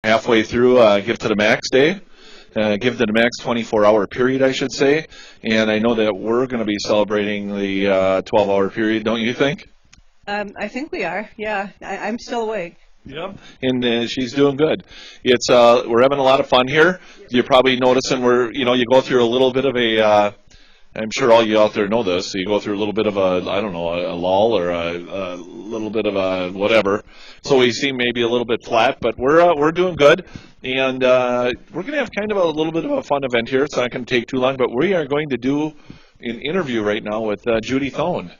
halfway through Give to the Max Day. Give to the Max 24-hour period, I should say. And I know that we're going to be celebrating the 12-hour period, don't you think? I think we are. Yeah, I'm still awake. Yep, and she's doing good. It's we're having a lot of fun here. You're probably noticing you go through a little bit of a. I'm sure all you out there know this. So you go through a little bit of a lull or a little bit of a whatever. So we seem maybe a little bit flat, but we're doing good, and we're going to have kind of a little bit of a fun event here. It's not going to take too long, but we are going to do an interview right now with Judy Thon.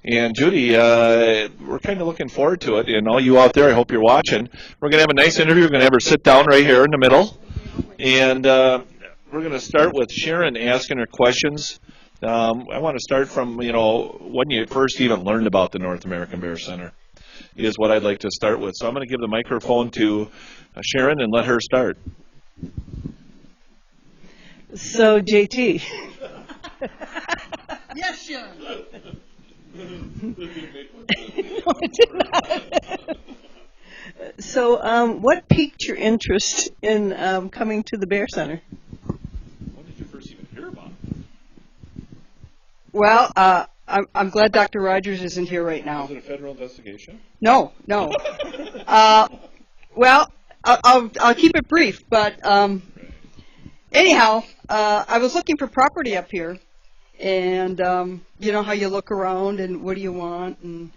And Judy, we're kind of looking forward to it. And all you out there, I hope you're watching. We're going to have a nice interview. We're going to have her sit down right here in the middle. And we're going to start with Sharon asking her questions. I want to start from, when you first even learned about the North American Bear Center is what I'd like to start with. So I'm going to give the microphone to Sharon and let her start. So, JT. Yes, Sharon. No, it did not. So, what piqued your interest in coming to the Bear Center? When did you first even hear about it? Well, I'm glad Dr. Rogers isn't here right now. Was it a federal investigation? No. Well, I'll keep it brief, but anyhow, I was looking for property up here. And you know how you look around and what do you want, and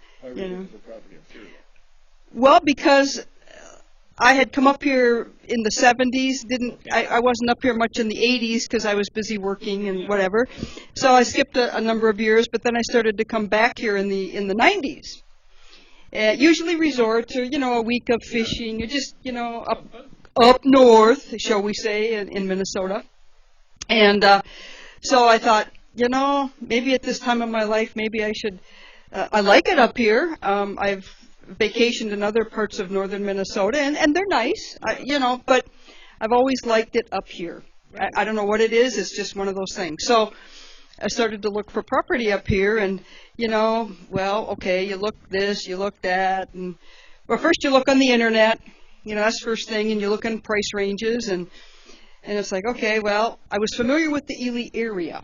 Well, because I had come up here in the 70s. I wasn't up here much in the 80s because I was busy working and whatever. So I skipped a number of years, but then I started to come back here in the 90s. Usually resort to a week of fishing. You just up north, shall we say, in Minnesota. And so I thought, maybe at this time of my life, maybe I should. I like it up here. I've vacationed in other parts of northern Minnesota, and they're nice, but I've always liked it up here. I don't know what it is. It's just one of those things. So I started to look for property up here, and, okay, you look this, you look that. And, well, first you look on the Internet. That's the first thing, and you look in price ranges, and it's like, okay, well, I was familiar with the Ely area.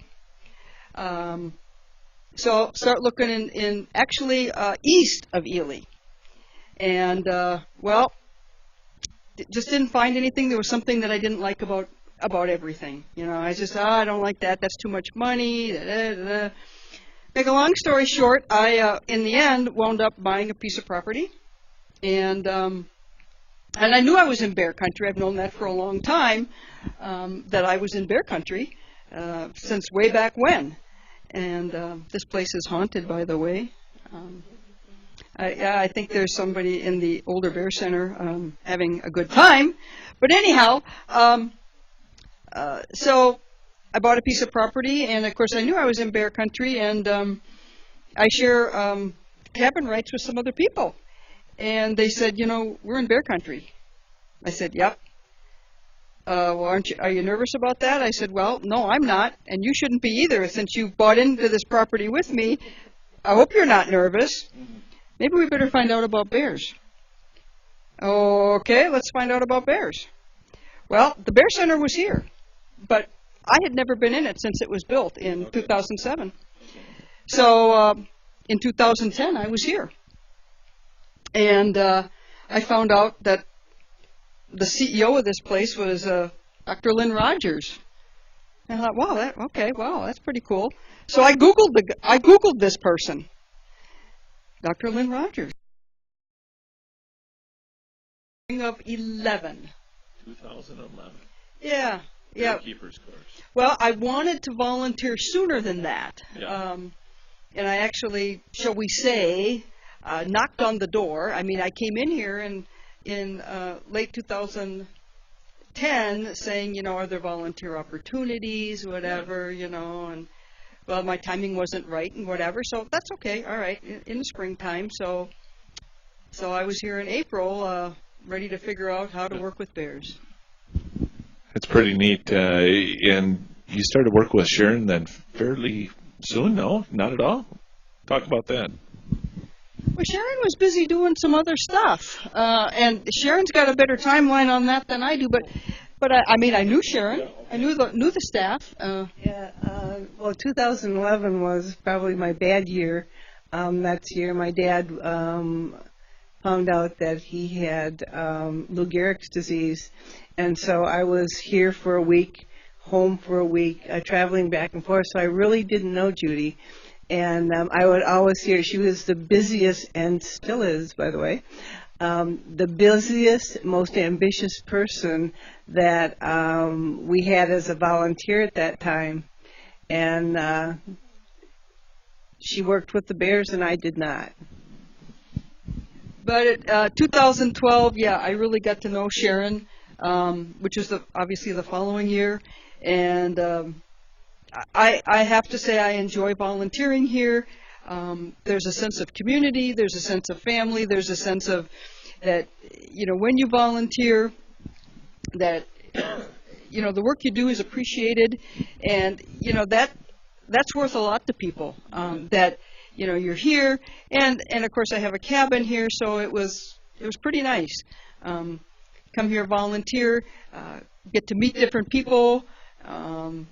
So start looking in actually east of Ely. And, just didn't find anything. There was something that I didn't like about everything. I just, I don't like that. That's too much money. Make a long story short, I, in the end, wound up buying a piece of property. And I knew I was in bear country. I've known that for a long time, that I was in bear country, since way back when. And this place is haunted, by the way. I think there's somebody in the older Bear Center having a good time. But anyhow, so I bought a piece of property, and of course I knew I was in bear country, and I share cabin rights with some other people. And they said, we're in bear country. I said, yep. Well, are you nervous about that? I said, well, no, I'm not, and you shouldn't be either, since you bought into this property with me. I hope you're not nervous. Maybe we better find out about bears. Okay, let's find out about bears. Well, the Bear Center was here, but I had never been in it since it was built in 2007. So in 2010, I was here. And I found out that the CEO of this place was Dr. Lynn Rogers. And I thought, wow, that's pretty cool. So I Googled this person, Dr. Lynn Rogers. Of 11. 2011. Yeah. Keeper's course. Well, I wanted to volunteer sooner than that. Yeah. And I actually, shall we say, knocked on the door. I mean, I came in here in late 2010 saying, are there volunteer opportunities, whatever, and, well, my timing wasn't right and whatever, so that's okay, all right, in the springtime. So I was here in April, ready to figure out how to work with bears. It's pretty neat. And you started work with Sharon then fairly soon? No, not at all? Talk about that. Well, Sharon was busy doing some other stuff, and Sharon's got a better timeline on that than I do. But I mean, I knew Sharon. I knew the staff. Yeah, well, 2011 was probably my bad year. That year, my dad found out that he had Lou Gehrig's disease, and so I was here for a week, home for a week, traveling back and forth. So I really didn't know Judy, and I would always hear she was the busiest, and still is, by the way, the busiest, most ambitious person that we had as a volunteer at that time, and she worked with the Bears, and I did not. But 2012, yeah, I really got to know Sharon, which was obviously the following year, and I have to say I enjoy volunteering here. There's a sense of community, there's a sense of family, there's a sense of that, when you volunteer, that, the work you do is appreciated, and, that's worth a lot to people, that, you're here, and of course I have a cabin here, so it was pretty nice. Come here, volunteer, get to meet different people, and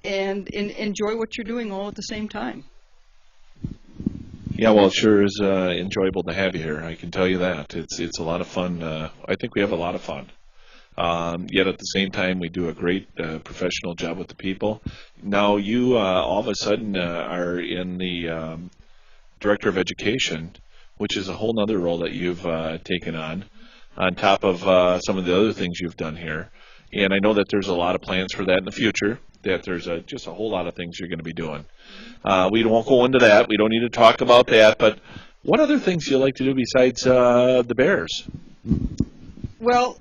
enjoy what you're doing all at the same time. Yeah, well, it sure is enjoyable to have you here. I can tell you that. It's a lot of fun. I think we have a lot of fun. Yet at the same time, we do a great professional job with the people. Now, you all of a sudden are in the Director of Education, which is a whole other role that you've taken on top of some of the other things you've done here. And I know that there's a lot of plans for that in the future, that there's just a whole lot of things you're going to be doing. We won't go into that. We don't need to talk about that. But what other things do you like to do besides the Bears? Well,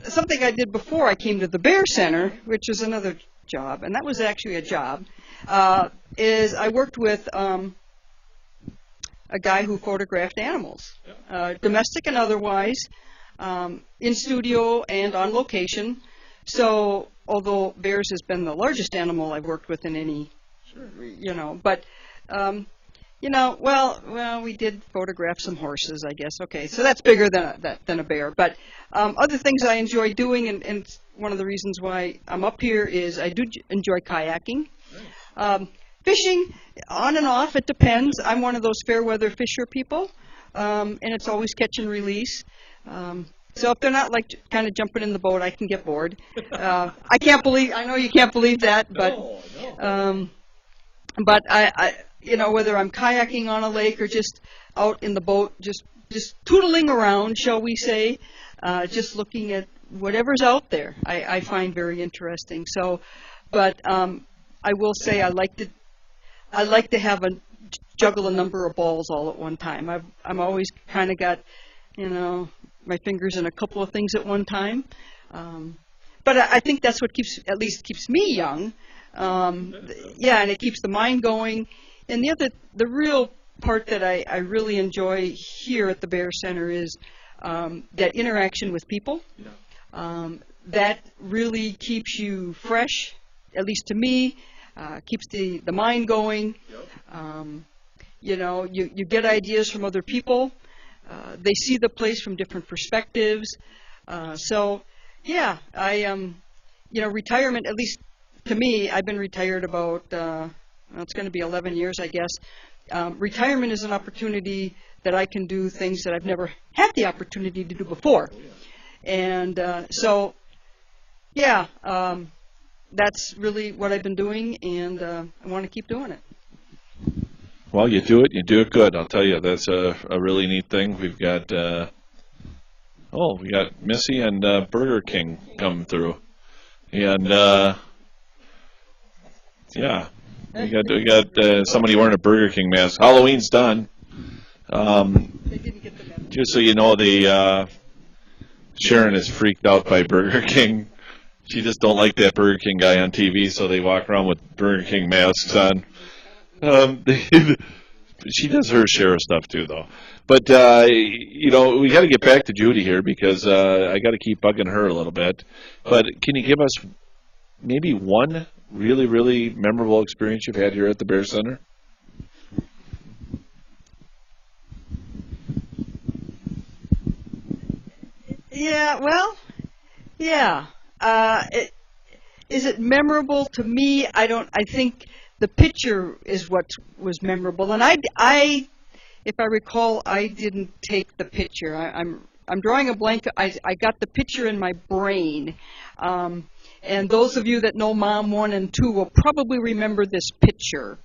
something I did before I came to the Bear Center, which is another job, and that was actually a job, is I worked with a guy who photographed animals, domestic and otherwise, in studio and on location. So, although bears has been the largest animal I've worked with in any, but, well, we did photograph some horses, I guess. Okay, so that's bigger than a bear. But other things I enjoy doing, and one of the reasons why I'm up here is I do enjoy kayaking. Fishing, on and off, it depends. I'm one of those fair weather fisher people, and it's always catch and release. So if they're not like kind of jumping in the boat, I can get bored. I know you can't believe that, but but I whether I'm kayaking on a lake or just out in the boat, just tootling around, shall we say, just looking at whatever's out there, I find very interesting. So, but I will say I like to have juggle a number of balls all at one time. I'm always kind of got, my fingers in a couple of things at one time. But I think that's what keeps me young. And it keeps the mind going. And the real part that I really enjoy here at the Bear Center is that interaction with people. That really keeps you fresh, at least to me, keeps the mind going. You get ideas from other people. They see the place from different perspectives. Retirement, at least to me, I've been retired about, it's going to be 11 years, I guess. Retirement is an opportunity that I can do things that I've never had the opportunity to do before. And that's really what I've been doing, and I want to keep doing it. Well, you do it good. I'll tell you, that's a really neat thing. We've got, we got Missy and Burger King coming through, and we got somebody wearing a Burger King mask. Halloween's done. They didn't get the memo. Just so you know, Sharon is freaked out by Burger King. She just don't like that Burger King guy on TV, so they walk around with Burger King masks on. She does her share of stuff too, though. But we got to get back to Judy here because I got to keep bugging her a little bit. But can you give us maybe one really, really memorable experience you've had here at the Bear Center? Yeah, well, yeah. Is it memorable to me? I don't. I think the picture is what was memorable, and if I recall, I didn't take the picture. I'm drawing a blank. I got the picture in my brain, and those of you that know Mom 1 and 2 will probably remember this picture.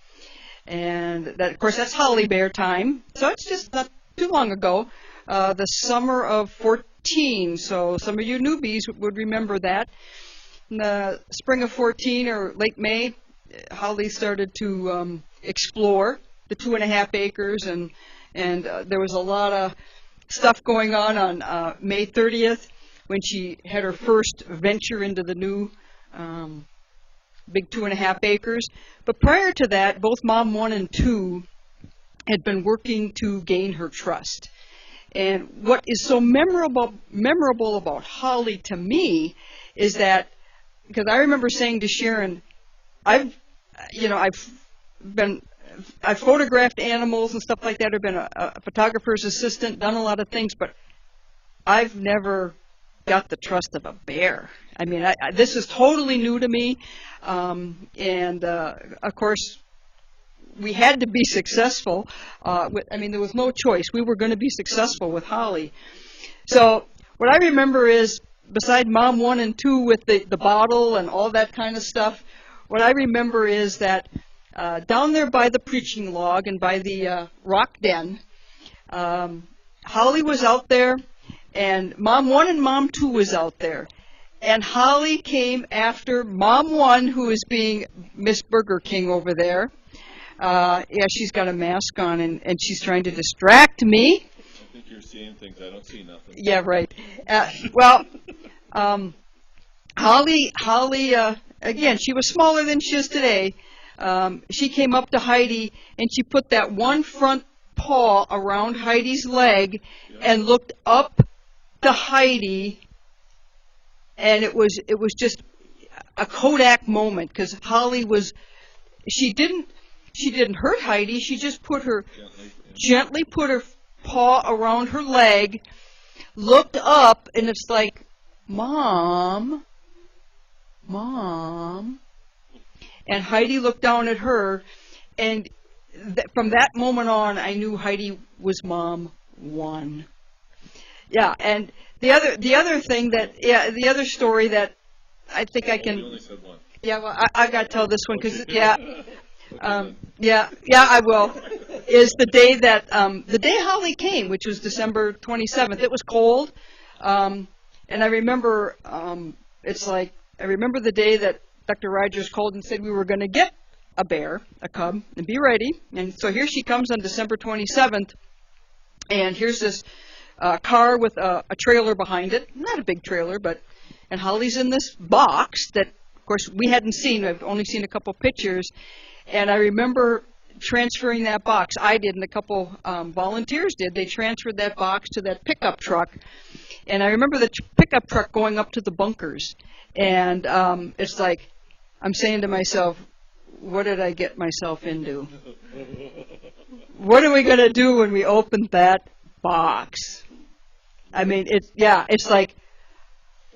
And that, of course, that's Holly Bear time. So it's just not too long ago, the summer of 14. So some of you newbies would remember that. In the spring of 14 or late May, Holly started to explore the 2.5 acres, and there was a lot of stuff going on May 30th when she had her first venture into the new big 2.5 acres. But prior to that, both Mom 1 and 2 had been working to gain her trust. And what is so memorable about Holly to me is that, because I remember saying to Sharon, I've photographed animals and stuff like that. I've been a photographer's assistant, done a lot of things, but I've never got the trust of a bear. I mean, this is totally new to me, and of course, we had to be successful. There was no choice. We were going to be successful with Holly. So what I remember is, beside Mom 1 and 2 with the bottle and all that kind of stuff, what I remember is that down there by the preaching log and by the rock den, Holly was out there, and Mom 1 and Mom 2 was out there. And Holly came after Mom 1, who is being Miss Burger King over there. Yeah, she's got a mask on, and she's trying to distract me. I think you're seeing things. I don't see nothing. Yeah, right. Holly, again, she was smaller than she is today. She came up to Heidi, and she put that one front paw around Heidi's leg and looked up to Heidi, and it was just a Kodak moment, because Holly she didn't hurt Heidi. She just gently put her paw around her leg, looked up, and it's like, Mom. And Heidi looked down at her, and from that moment on, I knew Heidi was Mom 1. Yeah, and the other thing the other story that I think I can. You only said one. Yeah, well, I got to tell this one because I will. Is the day that the day Holly came, which was December 27th. It was cold, and I remember I remember the day that Dr. Rogers called and said we were going to get a cub, and be ready. And so here she comes on December 27th, and here's this car with a trailer behind it. Not a big trailer, and Holly's in this box that, of course, we hadn't seen. I've only seen a couple pictures. And I remember transferring that box. I did, and a couple volunteers did. They transferred that box to that pickup truck. And I remember the pickup truck going up to the bunkers. And it's like, I'm saying to myself, what did I get myself into? What are we going to do when we open that box? I mean, it's like,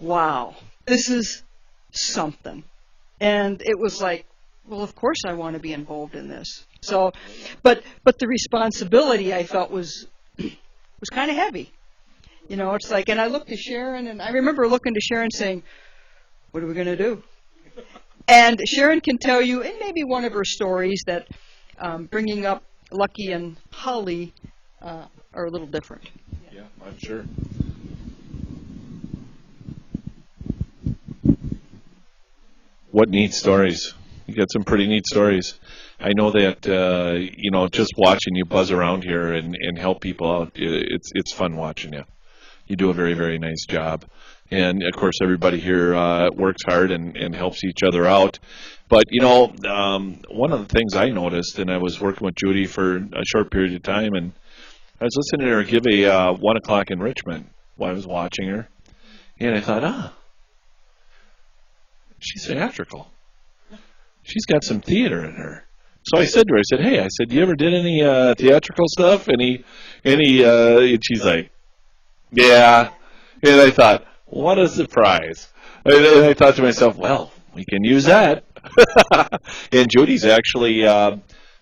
wow, this is something. And it was like, well, of course I want to be involved in this. So, but the responsibility I felt was kind of heavy. You know, it's like, and I looked to Sharon, and I remember looking to Sharon saying, what are we going to do? And Sharon can tell you, in maybe one of her stories, that bringing up Lucky and Holly are a little different. Yeah, I'm sure. What neat stories. You got some pretty neat stories. I know that, just watching you buzz around here and help people out, it's fun watching you. You do a very, very nice job. And, of course, everybody here works hard and helps each other out. But, one of the things I noticed, and I was working with Judy for a short period of time, and I was listening to her give a 1 o'clock enrichment while I was watching her. And I thought, she's theatrical. She's got some theater in her. So I said to her, hey, you ever did any theatrical stuff? And she's like, yeah. And I thought, what a surprise. And I thought to myself, well, we can use that. And Judy's actually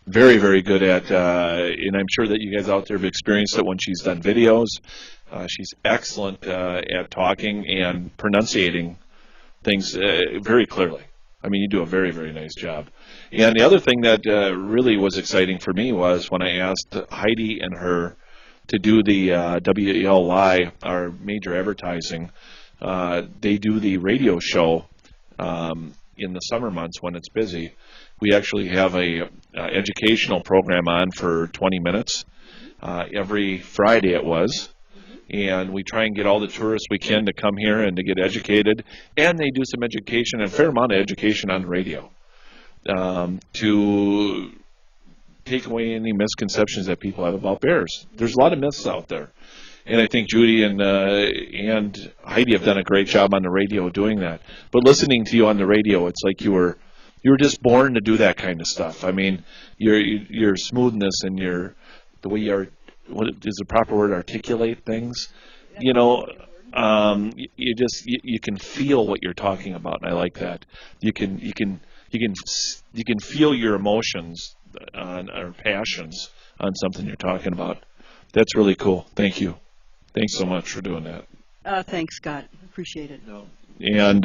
very, very good at, and I'm sure that you guys out there have experienced it when she's done videos. She's excellent at talking and pronunciating things very clearly. I mean, you do a very, very nice job. And the other thing that really was exciting for me was when I asked Heidi and her to do the WELY, our major advertising. They do the radio show in the summer months when it's busy. We actually have a educational program on for 20 minutes every Friday it was. And we try and get all the tourists we can to come here and to get educated. And they do some education, a fair amount of education on the radio to take away any misconceptions that people have about bears. There's a lot of myths out there. And I think Judy and Heidi have done a great job on the radio doing that. But listening to you on the radio, it's like you were just born to do that kind of stuff. I mean, your smoothness and the way you are, what is the proper word, articulate things, you know, you can feel what you're talking about, and I like that. You can feel your emotions or passions on something you're talking about. That's really cool. Thank you. Thanks so much for doing that. Thanks, Scott. Appreciate it. And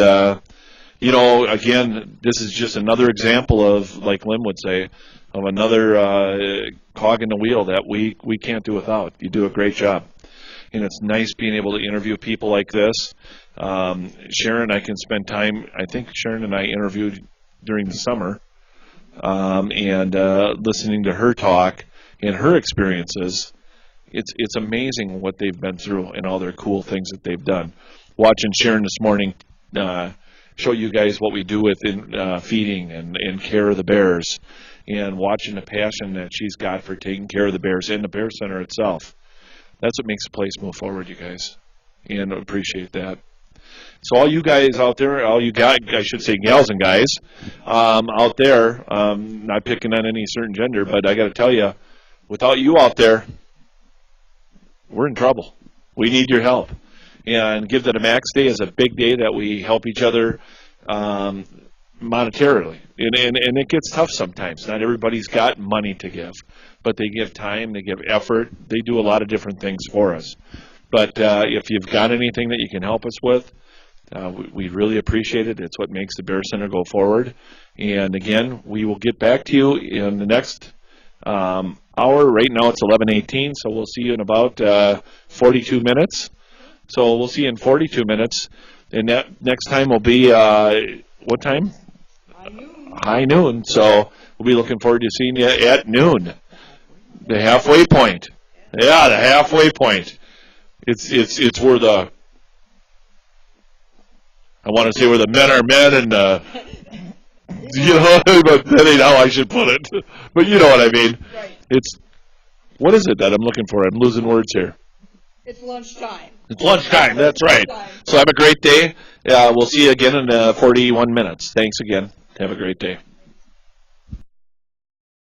you know, again, this is just another example of, like Lynn would say, of another cog in the wheel that we can't do without. You do a great job. And it's nice being able to interview people like this. Sharon, I can spend time, I think Sharon and I interviewed during the summer, and listening to her talk and her experiences, it's amazing what they've been through and all their cool things that they've done. Watching Sharon this morning show you guys what we do with feeding and care of the bears, and watching the passion that she's got for taking care of the bears and the Bear Center itself. That's what makes the place move forward, you guys, and I appreciate that. So all you guys out there, all you guys, I should say gals and guys, out there, not picking on any certain gender, but I got to tell you, without you out there, we're in trouble. We need your help. And Give That a Max Day is a big day that we help each other monetarily. And it gets tough sometimes. Not everybody's got money to give, but they give time, they give effort, they do a lot of different things for us. But if you've got anything that you can help us with, we really appreciate it. It's what makes the Bear Center go forward. And again, we will get back to you in the next hour. Right now it's 11:18, so we'll see you in about 42 minutes. So we'll see you in 42 minutes. And that next time will be, what time? High noon. So we'll be looking forward to seeing you at noon. The halfway point. Yeah, the halfway point. It's where the, I want to say where the men are men and you know, but that ain't how I should put it. But you know what I mean. Right. It's, what is it that I'm looking for? I'm losing words here. It's lunchtime. It's lunchtime, that's right. So have a great day. We'll see you again in 41 minutes. Thanks again. Have a great day.